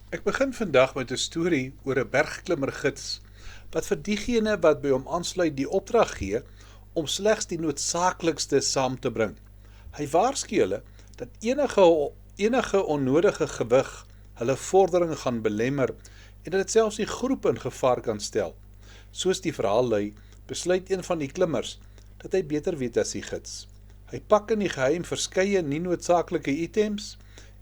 Ek begin vandag met 'n storie oor 'n bergklimmergids wat vir diegene wat by hom aansluit die opdrag gee om slegs die noodsaaklikste saam te bring. Hy waarsku hulle dat enige onnodige gewig hulle vordering gaan belemmer en dat dit selfs die groep in gevaar kan stel. Soos die verhaal lui, besluit een van die klimmers dat hy beter weet as die gids. Hy pak in die geheim verskeie nie noodsaaklike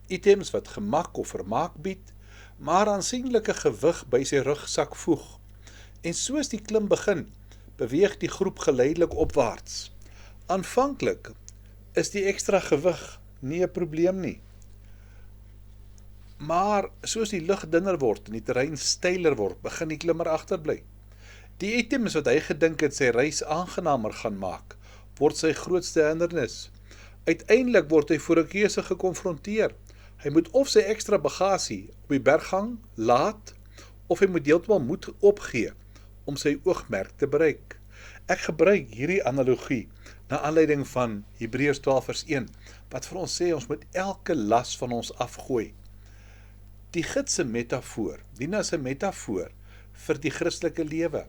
items wat gemak of vermaak bied, maar aansienlike gewig by sy rugsak voeg. En soos die klim begin, beweeg die groep geleidelik opwaarts. Aanvanklik is die ekstra gewig nie 'n probleem nie. Maar soos die lug dunner word en die terrein steiler word, begin die klimmer agterbly. Die items wat hy gedink het sy reis aangenamer gaan maak, word sy grootste hindernis. Uiteindelik word hy voor 'n keuse gekonfronteer. Hy moet of sy ekstra bagasie op die berggang laat, of hy moet heeltemal moed opgee om sy oogmerk te bereik. Ek gebruik hierdie analogie na aanleiding van Hebreërs 12 vers 1, wat vir ons sê ons moet elke las van ons afgooi. Die gids se metafoor dien as 'n metafoor vir die Christelike lewe.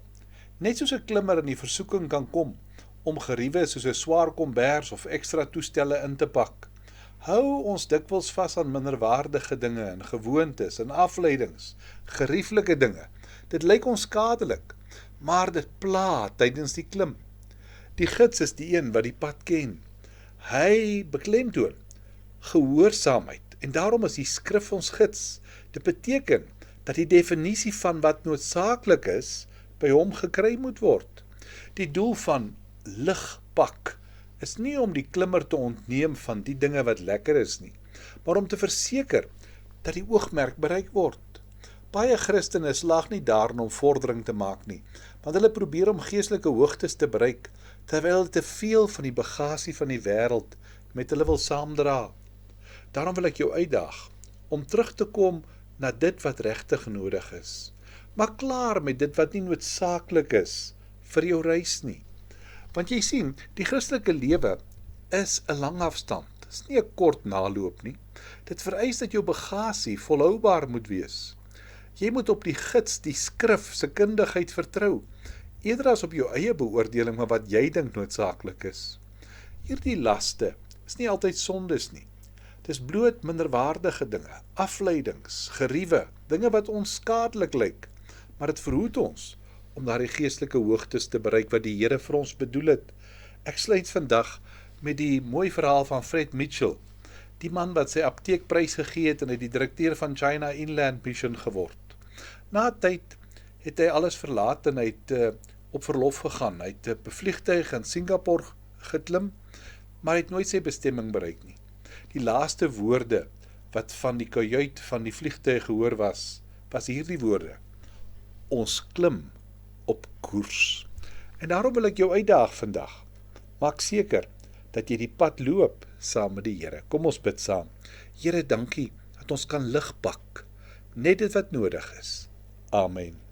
Net soos 'n klimmer in die versoeking kan kom om geriewe soos 'n swaar kombers of ekstra toestelle in te pak, hou ons dikwels vas aan minderwaardige dinge en gewoontes en afleidings, gerieflike dinge. Dit lyk ons skadelik, maar dit pla tydens die klim. Die gids is die een wat die pad ken. Hy beklemtoon gehoorsaamheid en daarom is die skrif ons gids. Dit beteken dat die definisie van wat noodsaaklik is by hom gekry moet word. Die doel van ligpak is nie om die klimmer te ontneem van die dinge wat lekker is nie, maar om te verseker dat die oogmerk bereik word. Baie Christene slaag nie daarin om vordering te maak nie, want hulle probeer om geestelike hoogtes te bereik, terwyl hulle te veel van die bagasie van die wêreld met hulle wil saamdra. Daarom wil ek jou uitdaag om terug te kom na dit wat regtig nodig is. Maar klaar met dit wat nie noodsaaklik is vir jou reis nie. Want jy sien, die Christelike lewe is 'n lang afstand. Dit is nie 'n kort naloop nie. Dit vereis dat jou bagasie volhoubaar moet wees. Jy moet op die gids, die skrif se kundigheid vertrou, eerder as op jou eie beoordeling van wat jy dink noodsaaklik is. Hierdie laste is nie altyd sondes nie. Dis bloot minderwaardige dinge, afleidings, geriewe, dinge wat ons skadelik lyk, maar dit verhoed ons om daardie geestelike hoogtes te bereik wat die Here vir ons bedoel het. Ek sluit vandag met die mooi verhaal van Fred Mitchell, die man wat sy apteekprys gegee het en hy die direkteur van China Inland Mission geword. Na tyd het hy alles verlaat en hy het op verlof gegaan. Hy het op 'n vliegtuig in Singapore geklim, maar hy het nooit sy bestemming bereik nie. Die laaste woorde wat van die kajuit van die vliegtuig gehoor was hierdie woorde: ons klim op koers. En daarom wil ek jou uitdaag vandag. Maak seker dat jy die pad loop saam met die Here. Kom ons bid saam. Here, dankie dat ons kan lig pak, net dit wat nodig is. Amen.